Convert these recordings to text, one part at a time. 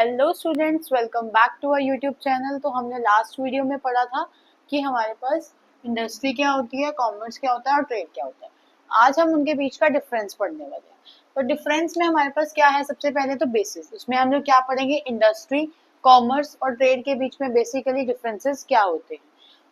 Hello students, welcome back to our YouTube channel. तो हमने last video में पढ़ा था कि हमारे पास इंडस्ट्री क्या होती है, कॉमर्स क्या होता है और ट्रेड क्या होता है। आज हम उनके बीच का डिफरेंस पढ़ने वाले हैं। तो डिफरेंस में हमारे पास क्या है, सबसे पहले तो बेसिस। उसमें हम लोग क्या पढ़ेंगे, इंडस्ट्री, कॉमर्स और ट्रेड के बीच में बेसिकली डिफरेंसेस क्या होते हैं।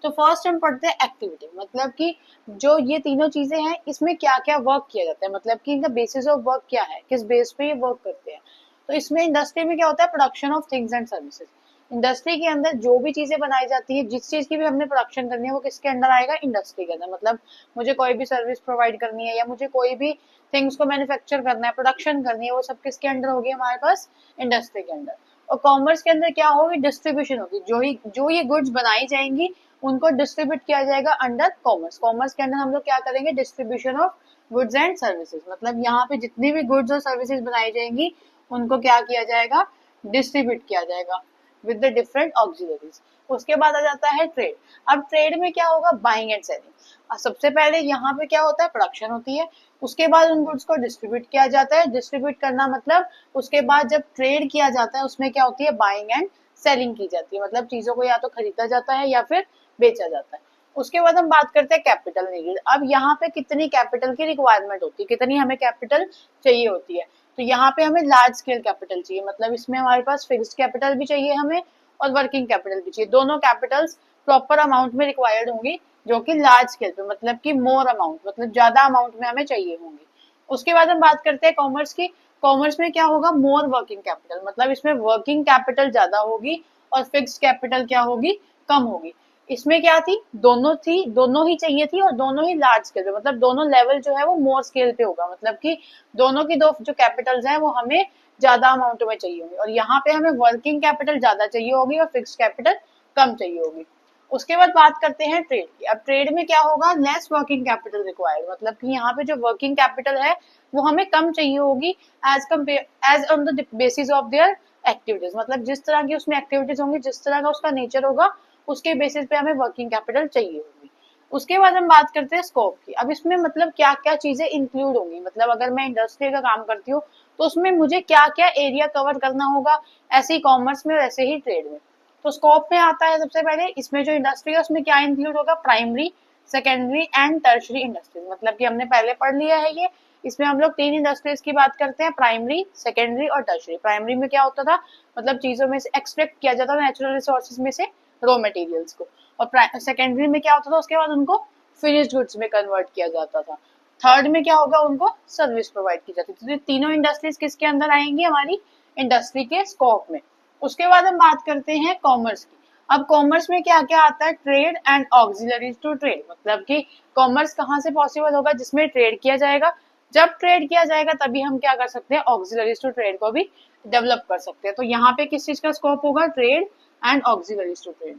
तो फर्स्ट हम पढ़ते हैं एक्टिविटी, मतलब कि जो ये तीनों चीजें हैं इसमें क्या क्या वर्क किया जाता है, मतलब कि इनका बेसिस ऑफ वर्क क्या है, किस बेस पे ये वर्क करते हैं। तो इसमें इंडस्ट्री में क्या होता है, production of things and services. Industry के अंदर जो भी चीजें बनाई जाती है, जिस चीज की भी हमने प्रोडक्शन करनी है, वो किसके अंडर आएगा, इंडस्ट्री के अंदर। मतलब मुझे कोई भी सर्विस प्रोवाइड करनी है या मुझे कोई भी थिंग्स को मैन्युफैक्चर करना है, प्रोडक्शन करनी है, वो सब किसके अंडर होगी, हमारे पास इंडस्ट्री के अंदर। और कॉमर्स के अंदर क्या होगी, डिस्ट्रीब्यूशन होगी। जो ये गुड्स बनाई जाएंगी उनको डिस्ट्रीब्यूट किया जाएगा अंडर कॉमर्स। कॉमर्स के अंदर हम लोग क्या करेंगे, distribution of goods and services. मतलब यहाँ पे जितनी भी गुड्स और सर्विसेज बनाई जाएंगी उनको क्या किया जाएगा, डिस्ट्रीब्यूट किया जाएगा विद द डिफरेंट ऑक्सिलरीज। उसके बाद आ जाता है ट्रेड। अब ट्रेड में क्या होगा, बाइंग एंड सेलिंग। सबसे पहले यहाँ पे क्या होता है, प्रोडक्शन होती है। उसके बाद उन गुड्स को डिस्ट्रीब्यूट किया जाता है। डिस्ट्रीब्यूट करना मतलब उसके बाद जब ट्रेड किया जाता है उसमें क्या होती है, बाइंग एंड सेलिंग की जाती है। मतलब चीजों को या तो खरीदा जाता है या फिर बेचा जाता है। उसके बाद हम बात करते हैं कैपिटल नीडेड। अब यहाँ पे कितनी कैपिटल की रिक्वायरमेंट होती है, कितनी हमें कैपिटल चाहिए होती है। तो यहाँ पे हमें लार्ज स्केल कैपिटल चाहिए, मतलब इसमें हमारे पास फिक्स्ड कैपिटल भी चाहिए हमें और वर्किंग कैपिटल भी चाहिए। दोनों कैपिटल्स प्रॉपर अमाउंट में रिक्वायर्ड होंगी, जो कि लार्ज स्केल पे, मतलब कि मोर अमाउंट, मतलब ज्यादा अमाउंट में हमें चाहिए होंगी। उसके बाद हम बात करते हैं कॉमर्स की। कॉमर्स में क्या होगा, मोर वर्किंग कैपिटल, मतलब इसमें वर्किंग कैपिटल ज्यादा होगी और फिक्स्ड कैपिटल क्या होगी, कम होगी। इसमें क्या थी, दोनों ही चाहिए थी और दोनों ही लार्ज स्केल पे, मतलब दोनों लेवल जो है वो मोर स्केल पे होगा। मतलब कि दोनों की दो जो कैपिटल्स हैं वो हमें ज्यादा अमाउंट में चाहिए होंगी, और यहाँ पे हमें वर्किंग कैपिटल ज्यादा चाहिए होगी और फिक्स कैपिटल कम चाहिए होगी। उसके बाद बात करते हैं ट्रेड की। अब ट्रेड में क्या होगा, लेस वर्किंग कैपिटल रिक्वायर्ड, मतलब कि यहाँ पे जो वर्किंग कैपिटल है वो हमें कम चाहिए होगी as compare as on the basis of their activities. मतलब जिस तरह की उसमें एक्टिविटीज होंगी, जिस तरह का उसका नेचर होगा, उसके बेसिस पे हमें वर्किंग कैपिटल चाहिए होगी। उसके बाद हम बात करते हैं स्कोप की। अब इसमें मतलब क्या क्या चीजें इंक्लूड होंगी, मतलब अगर मैं इंडस्ट्री का काम करती हूँ तो उसमें मुझे क्या क्या एरिया कवर करना होगा, ऐसे ही कॉमर्स में वैसे ही ट्रेड में। तो स्कोप में आता है सबसे पहले, इसमें जो इंडस्ट्री है उसमें क्या इंक्लूड होगा, primary, secondary and tertiary industries. मतलब कि हमने पहले पढ़ लिया है ये। इसमें हम लोग तीन इंडस्ट्रीज की बात करते हैं, प्राइमरी, सेकेंडरी और टर्शरी। प्राइमरी में क्या होता था, मतलब चीजों में से एक्सट्रैक्ट किया जाता था नेचुरल रिसोर्सेज में से रॉ मटेरियल्स को। और सेकेंडरी में क्या होता था, उसके बाद उनको फिनिश्ड गुड्स में कन्वर्ट किया जाता था। थर्ड में क्या होगा, उनको सर्विस प्रोवाइड की जाती थी। तो ये तीनों इंडस्ट्रीज किसके अंदर आएंगी, हमारी इंडस्ट्री के स्कोप में। उसके बाद हम बात करते हैं कॉमर्स की। अब कॉमर्स में क्या क्या आता है, trade and auxiliaries to trade. मतलब कि कॉमर्स कहाँ से पॉसिबल होगा, जिसमें ट्रेड किया जाएगा। जब ट्रेड किया जाएगा तभी हम क्या कर सकते हैं, ऑक्सिलरीज टू ट्रेड को भी डेवलप कर सकते हैं। तो यहाँ पे किस चीज का स्कोप होगा, trade and auxiliaries to trade.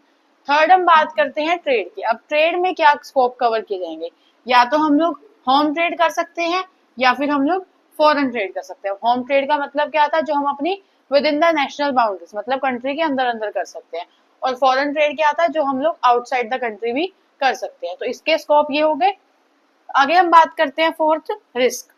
Third हम बात करते हैं ट्रेड की। अब ट्रेड में क्या स्कोप कवर किए जाएंगे, या तो हम लोग होम ट्रेड कर सकते हैं या फिर हम लोग फॉरेन ट्रेड कर सकते हैं। होम ट्रेड का मतलब क्या था, जो हम अपनी with in the national boundaries, मतलब कंट्री के अंदर अंदर कर सकते हैं। और फॉरेन ट्रेड क्या था, जो हम लोग आउटसाइड द कंट्री भी कर सकते हैं। तो इसके स्कोप ये हो गए। आगे हम बात करते हैं फोर्थ, रिस्क।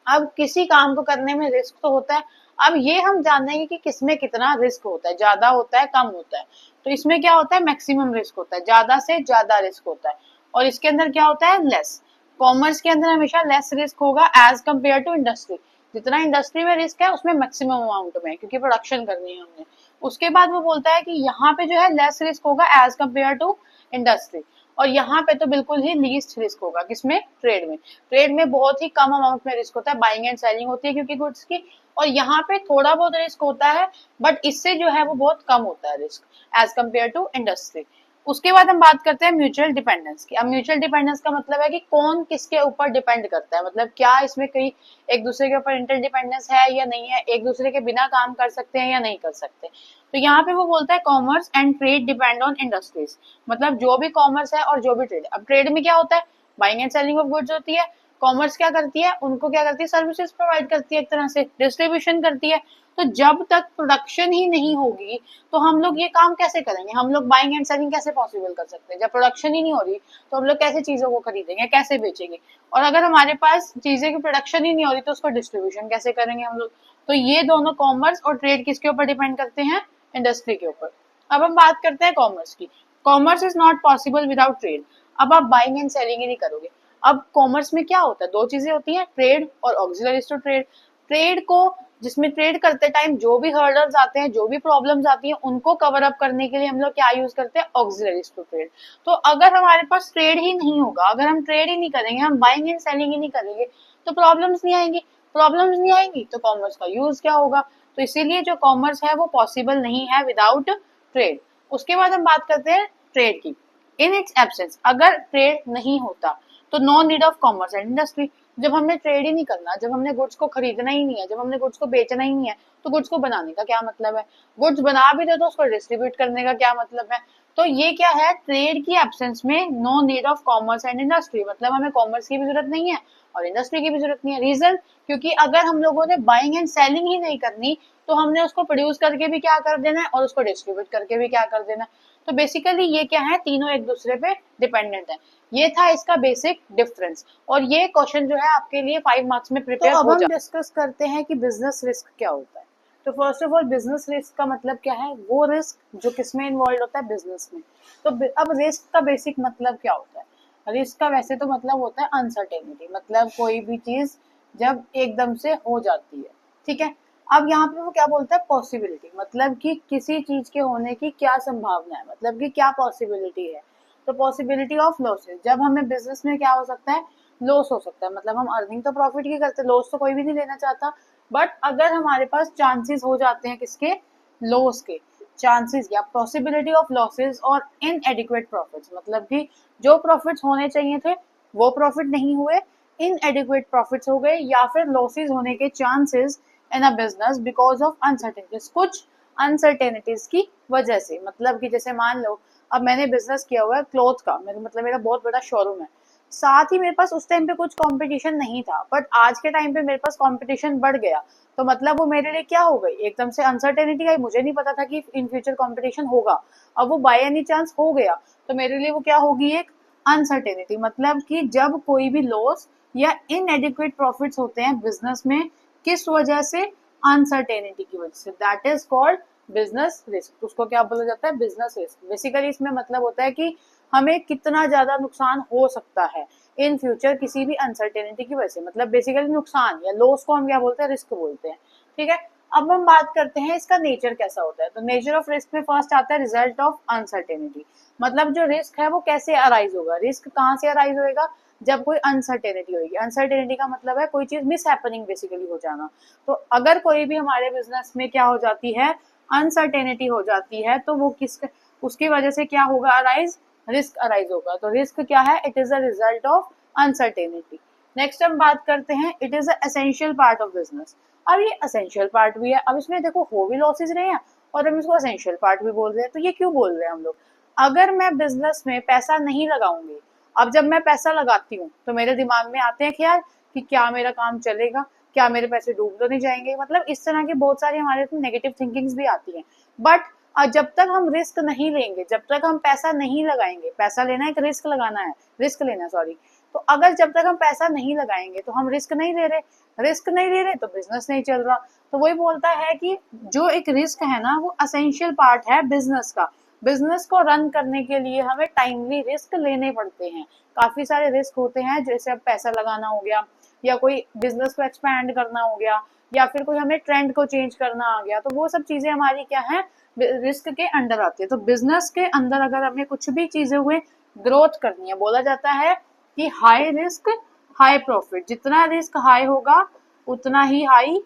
अब किसी काम को करने में रिस्क तो होता है। अब ये हम जानेंगे कि किसमें कितना रिस्क होता है, ज्यादा होता है, कम होता है। तो इसमें क्या होता है, मैक्सिमम रिस्क होता है, ज्यादा से ज्यादा रिस्क होता है। और इसके अंदर क्या होता है, लेस। कॉमर्स के अंदर हमेशा लेस रिस्क होगा एज कम्पेयर टू इंडस्ट्री। जितना इंडस्ट्री में रिस्क है उसमें मैक्सिमम अमाउंट में है, क्योंकि प्रोडक्शन करनी है हमने। उसके बाद वो बोलता है कि यहाँ पे जो है लेस रिस्क होगा एज कम्पेयर टू इंडस्ट्री। और यहाँ पे तो बिल्कुल ही लीस्ट रिस्क होगा, किसमें, ट्रेड में। ट्रेड में बहुत ही कम अमाउंट में रिस्क होता है, बाइंग एंड सेलिंग होती है क्योंकि गुड्स की। और यहाँ पे थोड़ा बहुत रिस्क होता है, बट इससे जो है वो बहुत कम होता है risk as compare to industry. उसके बाद हम बात करते हैं म्यूचुअल डिपेंडेंस की। अब म्यूचुअल डिपेंडेंस का मतलब है कि कौन किसके ऊपर डिपेंड करता है, मतलब क्या इसमें कोई एक दूसरे के ऊपर इंटरडिपेंडेंस है या नहीं है, एक दूसरे के बिना काम कर सकते हैं या नहीं कर सकते। तो यहाँ पे वो बोलता है commerce and trade depend on industries. मतलब जो भी कॉमर्स है और जो भी ट्रेड। अब ट्रेड में क्या होता है, buying and selling of goods होती है। कॉमर्स क्या करती है, उनको क्या करती है, सर्विसेज प्रोवाइड करती है, एक तरह से डिस्ट्रीब्यूशन करती है। तो जब तक प्रोडक्शन ही नहीं होगी तो हम लोग ये काम कैसे करेंगे, हम लोग बाइंग एंड सेलिंग कैसे पॉसिबल कर सकते हैं। जब प्रोडक्शन ही नहीं हो रही तो हम लोग कैसे चीजों को खरीदेंगे, कैसे बेचेंगे। और अगर हमारे पास चीजें की प्रोडक्शन ही नहीं हो रही तो उसको डिस्ट्रीब्यूशन कैसे करेंगे हम लोग। तो ये दोनों कॉमर्स और ट्रेड किसके ऊपर डिपेंड करते हैं? इंडस्ट्री के ऊपर। अब हम बात करते हैं कॉमर्स की। Commerce is not possible without trade. अब आप बाइंग एंड सेलिंग ही नहीं करोगे। अब कॉमर्स में क्या होता है? दो चीजें होती हैं, ट्रेड और ऑक्सिलरीज टू ट्रेड। ट्रेड को, जिसमें ट्रेड करते टाइम जो भी हर्डल्स आते हैं, जो भी प्रॉब्लम्स आती हैं, उनको कवर अप करने के लिए हम लोग क्या यूज करते हैं? Auxiliaries to trade. तो अगर हमारे पास ट्रेड ही नहीं होगा, अगर हम ट्रेड ही नहीं करेंगे, हम बाइंग एंड सेलिंग ही नहीं करेंगे, तो प्रॉब्लम्स नहीं आएंगी। प्रॉब्लम्स नहीं आएंगी तो कॉमर्स का यूज क्या होगा? तो इसीलिए जो कॉमर्स है वो पॉसिबल नहीं है विदाउट ट्रेड। उसके बाद हम बात करते हैं ट्रेड की। इन इट्स एब्सेंस, अगर ट्रेड नहीं होता तो no need of commerce and industry. जब हमने ट्रेड ही नहीं करना, जब हमने गुड्स को खरीदना ही नहीं है, जब हमने गुड्स को बेचना ही नहीं है, तो गुड्स को बनाने का क्या मतलब है? गुड्स बना भी दे तो उसको डिस्ट्रीब्यूट करने का क्या मतलब है? तो ये क्या है? ट्रेड की एब्सेंस में no need of commerce and industry, मतलब हमें कॉमर्स की भी जरूरत नहीं है और इंडस्ट्री की भी जरूरत नहीं है। रीजन, क्योंकि अगर हम लोगों ने बाइंग एंड सेलिंग ही नहीं करनी, तो हमने उसको प्रोड्यूस करके भी क्या कर देना है और उसको डिस्ट्रीब्यूट करके भी क्या कर देना है। तो बेसिकली ये क्या है? तीनों एक दूसरे पे डिपेंडेंट है। ये था इसका बेसिक डिफरेंस, और ये क्वेश्चन जो है आपके लिए 5 मार्क्स में प्रिपेयर हो जाता है। तो अब हम डिस्कस करते हैं कि बिजनेस रिस्क क्या होता है। तो first of all, business risk का मतलब क्या है? वो रिस्क जो किसमें इन्वॉल्व होता है? बिजनेस में। तो अब रिस्क का बेसिक मतलब क्या होता है? रिस्क का वैसे तो मतलब होता है अनसर्टेनिटी, मतलब कोई भी चीज जब एकदम से हो जाती है, ठीक है। अब यहाँ पे वो क्या बोलता है? पॉसिबिलिटी, मतलब कि किसी चीज के होने की क्या संभावना है, मतलब कि क्या पॉसिबिलिटी है। तो पॉसिबिलिटी ऑफ लॉसेस, जब हमें बिजनेस में क्या हो सकता है? लॉस हो सकता है। मतलब हम अर्निंग तो प्रॉफिट की करते हैं, लॉस तो कोई भी नहीं लेना चाहता, बट अगर हमारे पास चांसेस हो जाते हैं किसके? लॉस के। चांसेस या पॉसिबिलिटी ऑफ लॉसेस और इनएडिक्वेट प्रॉफिट्स, मतलब कि जो प्रॉफिट्स होने चाहिए थे वो प्रॉफिट नहीं हुए, इनएडिक्वेट प्रॉफिट्स हो गए, या फिर लॉसेस होने के chances in a business because of uncertainties, कुछ अनसर्टेनिटीज की वजह से। मतलब कि जैसे मान लो, अब मैंने बिजनेस किया हुआ है क्लॉथ का, मेरा बहुत बड़ा शोरूम है, साथ ही मेरे पास उस टाइम पे कुछ कंपटीशन नहीं था, बट आज के टाइम पे मेरे पास कंपटीशन बढ़ गया, तो मतलब वो मेरे लिए क्या हो गई? एकदम से अनसर्टेनिटी आई, मुझे नहीं पता था कि इन फ्यूचर कंपटीशन होगा, अब वो बाय एनी चांस हो गया, तो मेरे लिए वो क्या होगी? एक अनसर्टेनिटी। मतलब कि जब कोई भी लॉस या इनएडिक्वेट प्रॉफिट्स होते हैं बिजनेस में, किस वजह से? अनसर्टेनिटी की वजह से, that is called business risk. उसको क्या बोला जाता है? Business risk. बेसिकली इसमें मतलब होता है कि हमें कितना ज्यादा नुकसान हो सकता है इन फ्यूचर किसी भी अनसर्टेनिटी की वजह से, मतलब बेसिकली नुकसान या लॉस को हम क्या बोलते हैं? रिस्क बोलते हैं, ठीक है। अब हम बात करते हैं इसका नेचर कैसा होता है। तो नेचर ऑफ रिस्क में फर्स्ट आता है रिजल्ट ऑफ अनसर्टेनिटी, मतलब जो रिस्क है वो कैसे अराइज होगा? रिस्क कहाँ से अराइज होएगा? जब कोई अनसर्टेनिटी होगी। अनसर्टेनिटी का मतलब है कोई चीज मिस हैपनिंग बेसिकली हो जाना। तो अगर कोई भी हमारे बिजनेस में क्या हो जाती है? अनसर्टेनिटी हो जाती है, तो वो किस उसकी वजह से क्या होगा? अराइज, रिस्क अराइज होगा। तो रिस्क क्या है? It is a result of uncertainty. Next हम बात करते हैं, it is a essential part of business. अब ये एसेंशियल पार्ट भी है, अब इसमें देखो हो भी लॉसेज रहे हैं और हम इसको एसेंशियल पार्ट भी बोल रहे हैं। तो ये क्यों बोल रहे हैं हम लोग? अगर मैं बिजनेस में पैसा नहीं लगाऊंगी, अब जब मैं पैसा लगाती हूँ तो मेरे दिमाग में आते हैं ख्याल कि क्या मेरा काम चलेगा, क्या मेरे पैसे डूब तो नहीं जाएंगे, मतलब इस तरह की बहुत सारी हमारे नेगेटिव थिंकिंग्स भी आती हैं। बट जब तक हम रिस्क नहीं लेंगे, जब तक हम पैसा नहीं लगाएंगे, पैसा लेना एक रिस्क लगाना है, रिस्क लेना सॉरी, तो अगर जब तक हम पैसा नहीं लगाएंगे तो हम रिस्क नहीं ले रहे, रिस्क नहीं ले रहे तो बिजनेस नहीं चल रहा। तो वही बोलता है कि जो एक रिस्क है ना, वो असेंशियल पार्ट है बिजनेस का। बिजनेस को रन करने के लिए हमें टाइमली रिस्क लेने पड़ते हैं। काफी सारे रिस्क होते हैं, जैसे अब पैसा लगाना हो गया, या कोई बिजनेस को एक्सपैंड करना हो गया, या फिर कोई हमें ट्रेंड को चेंज करना आ गया, तो वो सब चीजें हमारी क्या है? रिस्क के अंडर आती है। तो बिजनेस के अंदर अगर हमें कुछ भी चीजें हुए ग्रोथ करनी है, बोला जाता है कि हाई रिस्क हाई प्रॉफिट, जितना रिस्क हाई होगा उतना ही हाई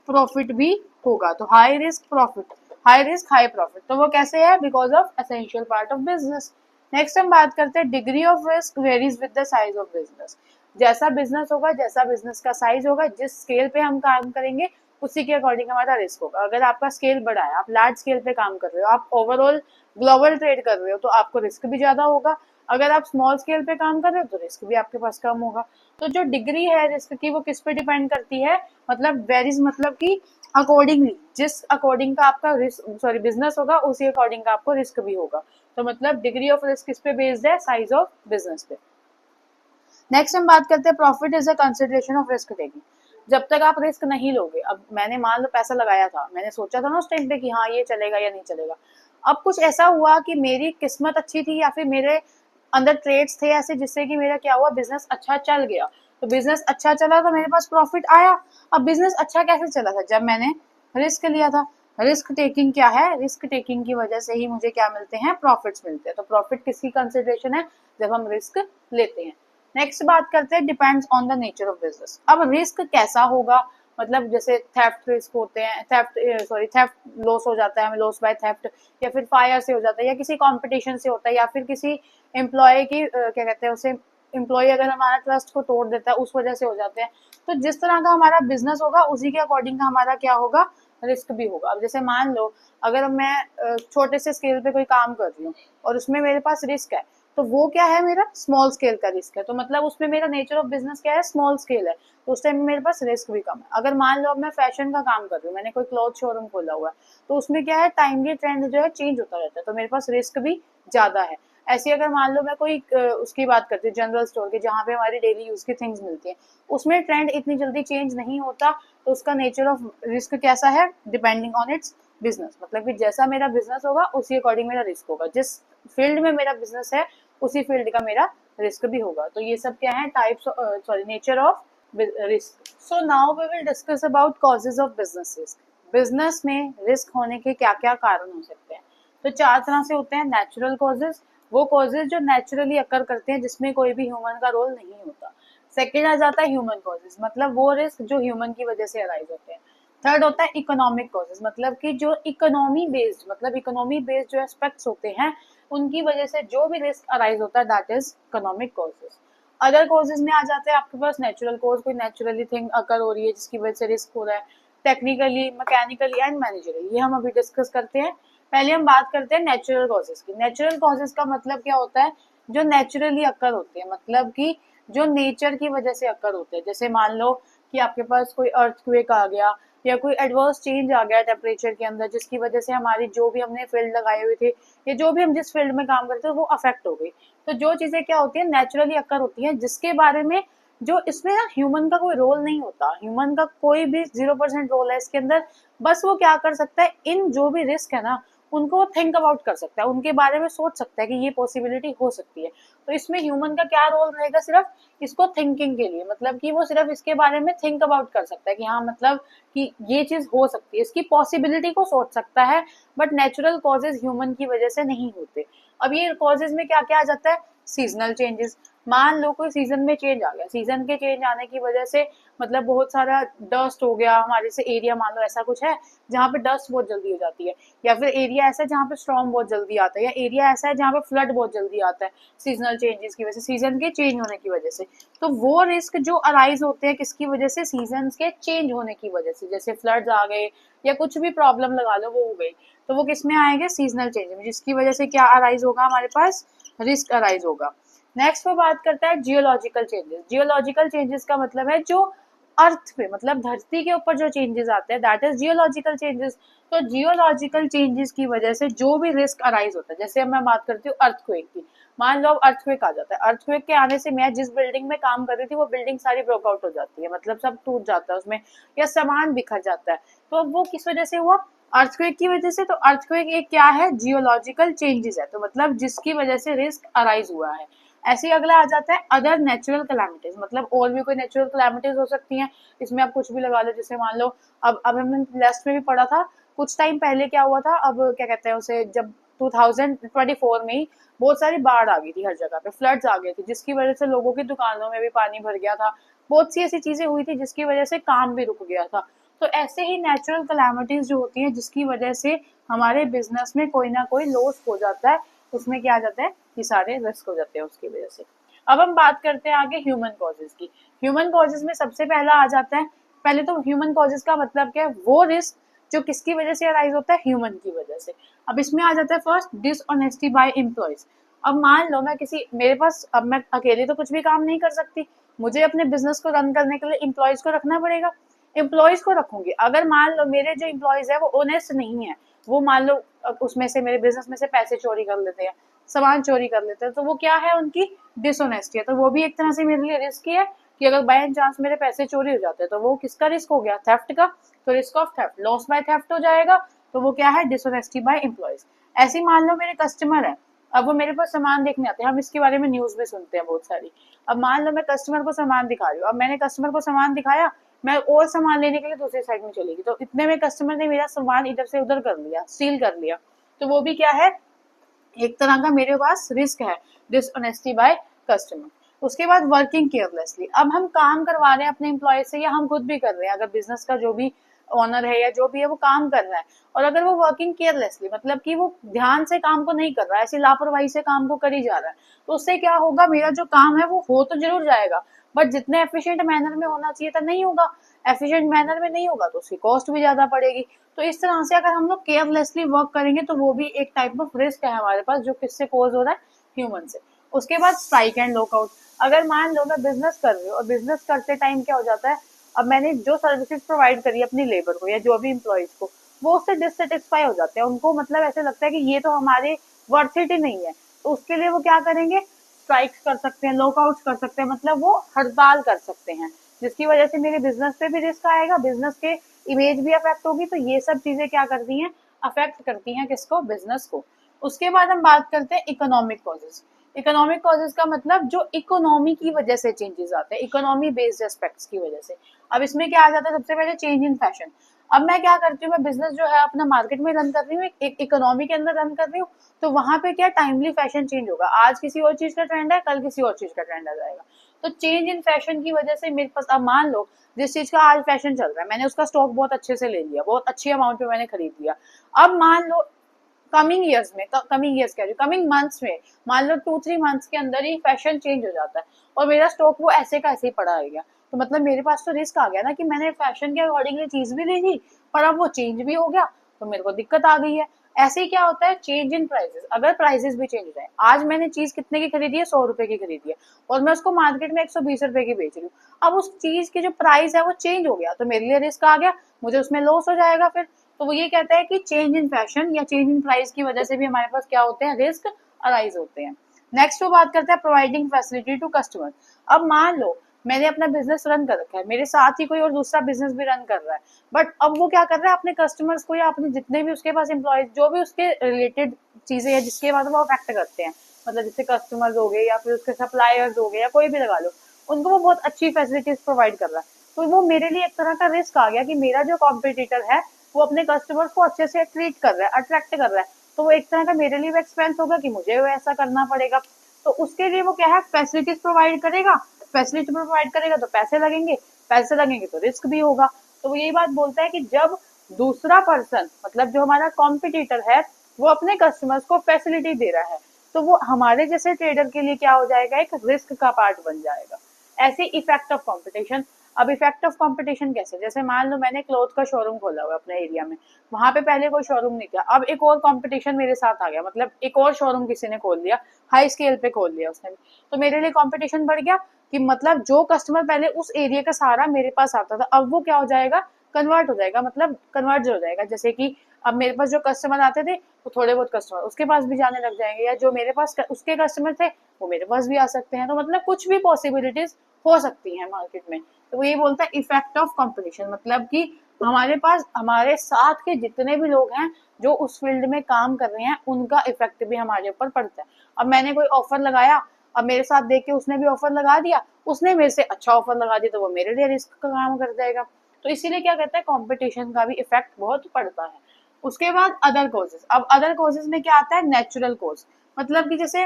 प्रॉफिट भी होगा। तो high risk profit, high risk high profit, तो वो कैसे है? Because of essential part of business. Next हम बात करते हैं, degree of risk varies with the size of business. जैसा बिजनेस होगा, जैसा बिजनेस का साइज होगा, जिस स्केल पे हम काम करेंगे उसी के अकॉर्डिंग हमारा रिस्क होगा। अगर आपका स्केल बड़ा है, आप लार्ज स्केल पे काम कर रहे हो, आप ओवरऑल ग्लोबल ट्रेड कर रहे हो, तो आपको रिस्क भी ज्यादा होगा। अगर आप स्मॉल स्केल पे काम कर रहे हो तो रिस्क भी आपके पास कम होगा। तो जो डिग्री है रिस्क की, वो किस पे डिपेंड करती है? मतलब वेरीज, मतलब कि अकॉर्डिंगली, जिस अकॉर्डिंग का आपका रिस्क सॉरी बिजनेस होगा, उसी अकॉर्डिंग का आपको रिस्क भी होगा। तो मतलब डिग्री ऑफ रिस्क किस पे बेस्ड है? साइज ऑफ बिजनेस पे। नेक्स्ट हम बात करते हैं, profit is a consideration of risk taking. जब तक आप रिस्क नहीं लोगे, अब मैंने मान लो पैसा लगाया था, मैंने सोचा था ना उस टाइम पे कि हाँ ये चलेगा या नहीं चलेगा, अब कुछ ऐसा हुआ कि मेरी किस्मत अच्छी थी या फिर मेरे अंदर ट्रेड्स थे ऐसे जिससे कि मेरा क्या हुआ, बिजनेस अच्छा चल गया, तो बिजनेस अच्छा चला तो मेरे पास प्रॉफिट आया। अब बिजनेस अच्छा कैसे चला था, जब मैंने रिस्क लिया था। रिस्क टेकिंग क्या है, रिस्क टेकिंग की वजह से ही मुझे क्या मिलते हैं, प्रॉफिट्स मिलते हैं। तो प्रॉफिट किसकी कंसिडरेशन है, जब हम रिस्क लेते हैं। नेक्स्ट बात करते हैं, depends on the nature of business. अब रिस्क कैसा होगा, मतलब जैसे थेफ्ट रिस्क होते हैं, थेफ्ट लॉस हो जाता है हमें, लॉस बाय थेफ्ट, या फिर फायर से हो जाता है, या किसी कंपटीशन से होता है, या फिर किसी एम्प्लॉय की क्या कहते हैं उसे, एम्प्लॉय अगर हमारा ट्रस्ट को तोड़ देता है उस वजह से हो जाते हैं। तो जिस तरह का हमारा बिजनेस होगा उसी के अकॉर्डिंग का हमारा क्या होगा, रिस्क भी होगा। अब जैसे मान लो अगर मैं छोटे से स्केल पे कोई काम कर रही हूँ और उसमें मेरे पास रिस्क है, तो वो क्या है, मेरा स्मॉल स्केल का रिस्क है, तो मतलब उसमें मेरा नेचर ऑफ बिजनेस क्या है, स्मॉल स्केल है, तो उस टाइम में मेरे पास रिस्क भी कम है। अगर मान लो अब मैं फैशन का काम कर रही हूँ, मैंने कोई क्लॉथ शोरूम खोला हुआ है, तो उसमें क्या है, टाइमली ट्रेंड जो है चेंज होता रहता है, तो मेरे पास रिस्क भी ज्यादा है। ऐसे अगर मान लो मैं कोई उसकी बात करती हूँ जनरल स्टोर की, जहाँ पे हमारी डेली यूज की थिंग्स मिलती है, उसमें ट्रेंड इतनी जल्दी चेंज नहीं होता, तो उसका नेचर ऑफ रिस्क कैसा है, डिपेंडिंग ऑन इट्स बिजनेस, मतलब कि जैसा मेरा बिजनेस होगा उसी अकॉर्डिंग मेरा रिस्क होगा, जिस फील्ड में मेरा बिजनेस है उसी फील्ड का मेरा रिस्क भी होगा। तो ये सब क्या है, types nature of risk. So now we will discuss about causes of business risk. Business में रिस्क होने के क्या क्या कारण हो सकते हैं, तो चार तरह से होते हैं। नेचुरल कॉजेज, वो कॉजेज जो नेचुरली अकर करते हैं जिसमें कोई भी ह्यूमन का रोल नहीं होता। सेकेंड आ जाता है ह्यूमन कॉजेज, मतलब वो रिस्क जो ह्यूमन की वजह से अराइज होते हैं। थर्ड होता है इकोनॉमिक कॉजेज, मतलब कि जो इकोनॉमी बेस्ड, मतलब इकोनॉमी बेस्ड जो एस्पेक्ट्स होते हैं उनकी वजह से जो भी रिस्क अराइज होता है, that is economic causes. Other causes में आ जाते हैं आपके पास नेचुरल कॉज, कोई नेचुरली थिंग अकर हो रही है जिसकी वजह से रिस्क हो रहा है। टेक्निकली, मैकेनिकली एंड मैनेजरली, ये हम अभी डिस्कस करते हैं। पहले हम बात करते हैं नेचुरल कॉजेज की। नेचुरल कॉजेज का मतलब क्या होता है, जो नेचुरली अकर होते हैं, मतलब कि जो नेचर की वजह से अकर होते हैं। जैसे मान लो कि आपके पास कोई अर्थक्वेक आ गया या कोई एडवर्स चेंज आ गया टेम्परेचर के अंदर, जिसकी वजह से हमारी जो भी हमने फील्ड लगाए हुए थे या जो भी हम जिस फील्ड में काम करते हैं वो अफेक्ट हो गई। तो जो चीजें क्या होती है, नेचुरली अकर होती हैं, जिसके बारे में जो इसमें ना ह्यूमन का कोई रोल नहीं होता, ह्यूमन का कोई भी 0% रोल है इसके अंदर। बस वो क्या कर सकता है, इन जो भी रिस्क है ना उनको वो थिंक अबाउट कर सकता है, उनके बारे में सोच सकता है कि ये पॉसिबिलिटी हो सकती है। तो इसमें ह्यूमन का क्या रोल रहेगा, सिर्फ इसको थिंकिंग के लिए, मतलब कि वो सिर्फ इसके बारे में थिंक अबाउट कर सकता है कि हाँ मतलब कि ये चीज हो सकती है, इसकी पॉसिबिलिटी को सोच सकता है। बट नेचुरल कॉजेज ह्यूमन की वजह से नहीं होते। अब ये कॉजेज में क्या क्या आ जाता है, सीजनल चेंजेस। मान लो कोई सीजन में चेंज आ गया, सीजन के चेंज आने की वजह से मतलब बहुत सारा डस्ट हो गया हमारे से एरिया, मान लो ऐसा कुछ है जहाँ पे डस्ट बहुत जल्दी हो जाती है, या फिर एरिया ऐसा है जहाँ पे स्टॉर्म बहुत जल्दी आता है, या एरिया ऐसा है जहाँ पे फ्लड बहुत जल्दी आता है सीजनल चेंजेस की वजह से, सीजन के चेंज होने की वजह से। तो वो रिस्क जो अराइज होते हैं किसकी वजह से, सीजन के चेंज होने की वजह से, जैसे फ्लड्स आ गए या कुछ भी प्रॉब्लम लगा लो वो हो गई, तो वो किस में आएंगे, सीजनल चेंज में, जिसकी वजह से क्या अराइज होगा, हमारे पास रिस्क अराइज होगा। नेक्स्ट वो बात करता है जियोलॉजिकल चेंजेस। जियोलॉजिकल चेंजेस का मतलब है जो अर्थ पे, मतलब धरती के ऊपर जो चेंजेस आते हैं, दैट इज जियोलॉजिकल चेंजेस। तो जियोलॉजिकल चेंजेस की वजह से जो भी रिस्क अराइज होता है, जैसे अब मैं बात करती हूँ अर्थक्वेक की, मान लो अब अर्थक्वेक आ जाता है, अर्थक्वेक के आने से मैं जिस बिल्डिंग में काम कर रही थी वो बिल्डिंग सारी ब्रोकआउट हो जाती है, मतलब सब टूट जाता है उसमें, या सामान बिखर जाता है। तो अब वो किस वजह से हुआ, अर्थक्वेक की वजह से। तो अर्थक्वेक एक क्या है, जियोलॉजिकल चेंजेस है, तो मतलब जिसकी वजह से रिस्क अराइज हुआ है। ऐसे ही अगला आ जाता है अदर नेचुरल कैलामिटीज, मतलब और भी कोई नेचुरल कैलामिटीज हो सकती हैं, इसमें आप कुछ भी लगा लो। जैसे मान लो अब हमने लास्ट में भी पढ़ा था कुछ टाइम पहले क्या हुआ था, अब क्या कहते हैं उसे, जब 2024 में ही बहुत सारी बाढ़ आ गई थी, हर जगह पे फ्लड्स आ गए थे, जिसकी वजह से लोगों की दुकानों में भी पानी भर गया था, बहुत सी ऐसी चीजें हुई थी जिसकी वजह से काम भी रुक गया था। तो ऐसे ही नेचुरल कैलामिटीज जो होती हैं जिसकी वजह से हमारे बिजनेस में कोई ना कोई लॉस हो जाता है, उसमें क्या आ जाता है, ये सारे रिस्क हो जाते हैं उसकी वजह से। अब हम बात करते हैं आगे ह्यूमन कॉजेज की। ह्यूमन कॉजेज में सबसे पहला आ जाता है, पहले तो ह्यूमन कॉजेज का मतलब क्या है, वो रिस्क जो किसकी वजह से अराइज होता है, ह्यूमन की वजह से। अब इसमें आ जाता है फर्स्ट डिसऑनेस्टी बाय एम्प्लॉयज। अब मान लो मैं किसी, मेरे पास, अब मैं अकेले तो कुछ भी काम नहीं कर सकती, मुझे अपने बिजनेस को रन करने के लिए एम्प्लॉयज को रखना पड़ेगा, एम्प्लॉयज को रखूंगी। अगर मान लो मेरे जो एम्प्लॉयज है वो ऑनेस्ट नहीं है, वो मान लो उसमें से, मेरे बिजनेस में से पैसे चोरी कर लेते हैं, सामान चोरी कर लेते हैं, तो वो क्या है, उनकी डिसऑनेस्टी है, तो वो भी एक तरह से मेरे लिए रिस्क है कि अगर बाय चांस मेरे पैसे चोरी हो जाते हैं तो वो किसका रिस्क हो गया, थेफ्ट का। तो risk of theft, loss by theft हो जाएगा, तो वो क्या है, डिसऑनेस्टी बाय एम्प्लॉयज। ऐसे मान लो मेरे कस्टमर है, अब वो मेरे पास सामान देखने आते हैं, हम इसके बारे में न्यूज में सुनते हैं बहुत सारी। अब मान लो मैं कस्टमर को सामान दिखा रही हूँ, अब मैंने कस्टमर को सामान दिखाया, मैं और सामान लेने के लिए दूसरी साइड में चलेगी, तो इतने में कस्टमर ने मेरा सामान इधर से उधर कर लिया, स्टील कर लिया, तो वो भी क्या है, एक तरह का मेरे पास रिस्क है, डिसऑनेस्टी बाय कस्टमर। उसके बाद वर्किंग केयरलेसली, अब हम काम करवा रहे हैं अपने एम्प्लॉय से या हम खुद भी कर रहे हैं, अगर बिजनेस का जो भी ओनर है या जो भी है वो काम कर रहा है, और अगर वो वर्किंग केयरलेसली मतलब कि वो ध्यान से काम को नहीं कर रहा है, ऐसी लापरवाही से काम को करी जा रहा है, तो उससे क्या होगा, मेरा जो काम है वो हो तो जरूर जाएगा, बट जितने एफिशिएंट मैनर में होना चाहिए था नहीं होगा, एफिशिएंट मैनर में नहीं होगा तो उसकी कॉस्ट भी ज्यादा पड़ेगी। तो इस तरह से अगर हम लोग केयरलेसली वर्क करेंगे तो वो भी एक टाइप ऑफ रिस्क है हमारे पास, जो किससे कोज हो रहा है, ह्यूमन से। उसके बाद स्ट्राइक एंड लॉकआउट, अगर मान लो मैं बिजनेस कर रही हूँ और बिजनेस करते टाइम क्या हो जाता है, अब मैंने जो सर्विसेज प्रोवाइड करी अपनी लेबर को या जो भी इम्प्लॉयज को, वो उससे डिससेटिस्फाई हो जाते हैं, उनको मतलब ऐसे लगता है कि ये तो हमारे वर्थ इट ही नहीं है, तो उसके लिए वो क्या करेंगे, स्ट्राइक्स कर सकते हैं, लॉकआउट कर सकते हैं, मतलब वो हड़ताल कर सकते हैं, जिसकी वजह से मेरे बिजनेस पे भी रिस्क आएगा, बिजनेस के इमेज भी अफेक्ट होगी। तो ये सब चीजें क्या करती हैं, अफेक्ट करती हैं किसको, बिजनेस को। उसके बाद हम बात करते हैं इकोनॉमिक कॉजेज। इकोनॉमिक कॉजेज का मतलब जो इकोनॉमी की वजह से चेंजेस आते हैं, इकोनॉमी बेस्ड एस्पेक्ट्स की वजह से। अब इसमें क्या आ जाता है, सबसे पहले चेंज इन फैशन। अब मैं क्या करती हूँ, मैं बिजनेस जो है अपना मार्केट में रन कर रही हूँ, एक इकोनॉमी के अंदर रन कर रही हूँ, तो वहां पे क्या टाइमली फैशन चेंज होगा, आज किसी और चीज का ट्रेंड है, कल किसी और चीज का ट्रेंड आ जाएगा। तो चेंज इन फैशन की वजह से मेरे पास, अब मान लो जिस चीज का आज फैशन चल रहा है, मैंने उसका स्टॉक बहुत अच्छे से ले लिया, बहुत अच्छी अमाउंट में मैंने खरीद लिया। अब मान लो कमिंग ईयर्स में, कमिंग ईयर्स कह रही हूँ, कमिंग मंथ्स में, मान लो 2-3 मंथ्स के अंदर ही फैशन चेंज हो जाता है और मेरा स्टॉक वो ऐसे का ऐसे ही पड़ा रह गया, तो मतलब मेरे पास तो रिस्क आ गया ना कि मैंने फैशन के अकॉर्डिंगली चीज भी ली थी, पर अब वो चेंज भी हो गया, तो मेरे को दिक्कत आ गई है। ऐसे ही क्या होता है, चेंज इन प्राइसेस, अगर प्राइसेस भी चेंज हो जाए, आज मैंने चीज कितने की खरीदी है, 100 रुपए की खरीदी है, और मैं उसको मार्केट में 120 रुपए की बेच रही हूँ, अब उस चीज की जो प्राइस है वो चेंज हो गया, तो मेरे लिए रिस्क आ गया, मुझे उसमें लॉस हो जाएगा फिर। तो वो ये कहता है कि चेंज इन फैशन या चेंज इन प्राइस की वजह से भी हमारे पास क्या होते हैं, रिस्क अराइज होते हैं। नेक्स्ट वो बात करते हैं प्रोवाइडिंग फैसिलिटी टू कस्टमर। अब मान लो मैंने अपना बिजनेस रन कर रखा है, मेरे साथ ही कोई और दूसरा बिजनेस भी रन कर रहा है, बट अब वो क्या कर रहा है, अपने कस्टमर्स को या अपने जितने भी उसके पास एम्प्लॉयज, जो भी उसके रिलेटेड चीजें हैं जिसके बाद वो अफेक्ट करते हैं, मतलब जैसे कस्टमर्स हो गए या फिर उसके सप्लायर्स हो गए या कोई भी लगा लो, उनको वो बहुत अच्छी फैसिलिटीज प्रोवाइड कर रहा है, तो वो मेरे लिए एक तरह का रिस्क आ गया कि मेरा जो कॉम्पिटिटर है वो अपने कस्टमर्स को अच्छे से ट्रीट कर रहा है, अट्रैक्ट कर रहा है, तो वो एक तरह का मेरे लिए भी एक्सपेंस होगा कि मुझे वो ऐसा करना पड़ेगा। तो उसके लिए वो क्या है, फैसिलिटीज प्रोवाइड करेगा, फैसिलिटी प्रोवाइड करेगा तो पैसे लगेंगे, पैसे लगेंगे तो रिस्क भी होगा। तो वो यही बात बोलता है कि जब दूसरा पर्सन मतलब जो हमारा कॉम्पिटिटर है वो अपने कस्टमर्स को फैसिलिटी दे रहा है, तो वो हमारे जैसे ट्रेडर के लिए क्या हो जाएगा, एक रिस्क का पार्ट बन जाएगा। ऐसे इफेक्ट ऑफ कंपटीशन। अब इफेक्ट ऑफ कंपटीशन कैसे, जैसे मान लो मैंने क्लोथ का शोरूम खोला हुआ अपने एरिया में, वहां पे पहले कोई शोरूम नहीं था, अब एक और कंपटीशन मेरे साथ आ गया, मतलब एक और शोरूम किसी ने खोल लिया, हाई स्केल पे खोल लिया उसने, तो मेरे लिए कंपटीशन बढ़ गया कि मतलब जो कस्टमर पहले उस एरिया का सहारा मेरे पास आता था, अब वो क्या हो जाएगा, कन्वर्ट हो जाएगा, मतलब कन्वर्ट हो जाएगा, जैसे कि अब मेरे पास जो कस्टमर आते थे वो थोड़े बहुत कस्टमर उसके पास भी जाने लग जाएंगे, या जो मेरे पास उसके कस्टमर थे वो मेरे पास भी आ सकते हैं, तो मतलब कुछ भी पॉसिबिलिटीज हो सकती हैं मार्केट में। तो वो ये बोलता है इफेक्ट ऑफ कंपटीशन, मतलब कि हमारे पास हमारे साथ के जितने भी लोग हैं जो उस फील्ड में काम कर रहे हैं उनका इफेक्ट भी हमारे ऊपर पड़ता है। अब मैंने कोई ऑफर लगाया, अब मेरे साथ देख के उसने भी ऑफर लगा दिया, उसने मेरे से अच्छा ऑफर लगा दिया, तो वो मेरे लिए रिस्क का काम कर जाएगा। तो इसीलिए क्या कहता है, कंपटीशन का भी इफेक्ट बहुत पड़ता है। उसके बाद अदर कॉजेज। अब अदर कॉजेज में क्या आता है, नेचुरल कॉज, मतलब कि जैसे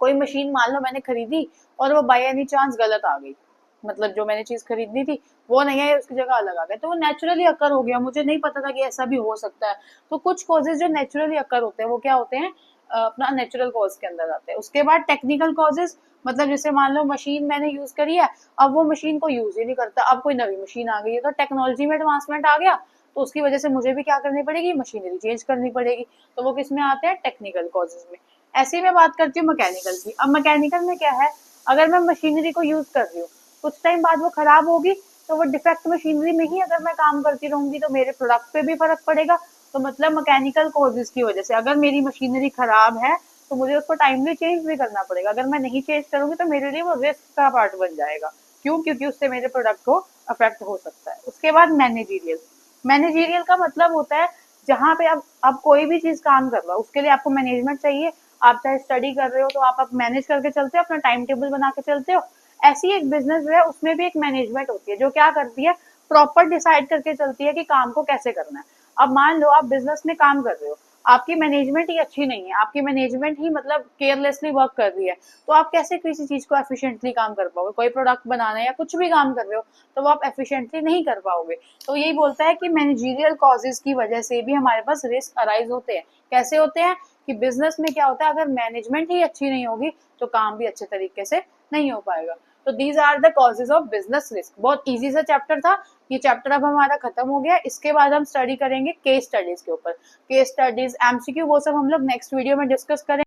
कोई मशीन मान लो मैंने खरीदी और वो बाय एनी चांस गलत आ गई, मतलब जो मैंने चीज खरीदनी थी वो नहीं है, उसकी जगह अलग आ गया, तो वो नेचुरली अकर हो गया, मुझे नहीं पता था कि ऐसा भी हो सकता है। तो कुछ कॉजेज जो नेचुरली अकर होते हैं वो क्या होते हैं, अपना नेचुरल कॉज के अंदर आते हैं। उसके बाद टेक्निकल कॉजेज, मतलब जैसे मान लो मशीन मैंने यूज करी है, अब वो मशीन को यूज ही नहीं करता, अब कोई नवी मशीन आ गई है, तो टेक्नोलॉजी में एडवांसमेंट आ गया, तो उसकी वजह से मुझे भी क्या करनी पड़ेगी, मशीनरी चेंज करनी पड़ेगी, तो वो किस में आते हैं, टेक्निकल कॉजेज में। ऐसे ही मैं बात करती हूँ मैकेनिकल की। अब मैकेनिकल में क्या है, अगर मैं मशीनरी को यूज कर रही हूँ, कुछ टाइम बाद वो खराब होगी, तो वो डिफेक्ट मशीनरी में ही अगर मैं काम करती रहूंगी तो मेरे प्रोडक्ट पे भी फर्क पड़ेगा। तो मतलब मैकेनिकल कॉजेज की वजह से अगर मेरी मशीनरी खराब है तो मुझे उसको टाइमली चेंज भी करना पड़ेगा, अगर मैं नहीं चेंज करूंगी तो मेरे लिए वो रिस्क का पार्ट बन जाएगा क्यों? क्योंकि उससे मेरे प्रोडक्ट को अफेक्ट हो सकता है। उसके बाद मैनेजीरियल, मैनेजीरियल का मतलब होता है जहाँ पे आप कोई भी चीज काम कर रहे हो उसके लिए आपको मैनेजमेंट चाहिए। आप चाहे स्टडी कर रहे हो तो आप मैनेज करके चलते हो, अपना टाइम टेबल बना के चलते हो। ऐसी एक बिजनेस जो है उसमें भी एक मैनेजमेंट होती है जो क्या करती है, प्रॉपर डिसाइड करके चलती है कि काम को कैसे करना है। अब मान लो आप बिजनेस में काम कर रहे हो, आपकी मैनेजमेंट ही अच्छी नहीं है, आपकी मैनेजमेंट ही मतलब केयरलेसली वर्क कर रही है, तो आप कैसे किसी चीज को एफिशिएंटली काम कर पाओगे? कोई प्रोडक्ट बनाना है या कुछ भी काम कर रहे हो तो वो आप एफिशिएंटली नहीं कर पाओगे। तो यही बोलता है कि मैनेजरियल कॉजेज की वजह से भी हमारे पास रिस्क अराइज होते हैं। कैसे होते हैं कि बिजनेस में क्या होता है, अगर मैनेजमेंट ही अच्छी नहीं होगी तो काम भी अच्छे तरीके से नहीं हो पाएगा। तो these are the causes of business risk. बहुत इजी सा चैप्टर था, ये चैप्टर अब हमारा खत्म हो गया। इसके बाद हम स्टडी करेंगे केस स्टडीज के ऊपर। केस स्टडीज, एमसीक्यू, वो सब हम लोग नेक्स्ट वीडियो में डिस्कस करेंगे।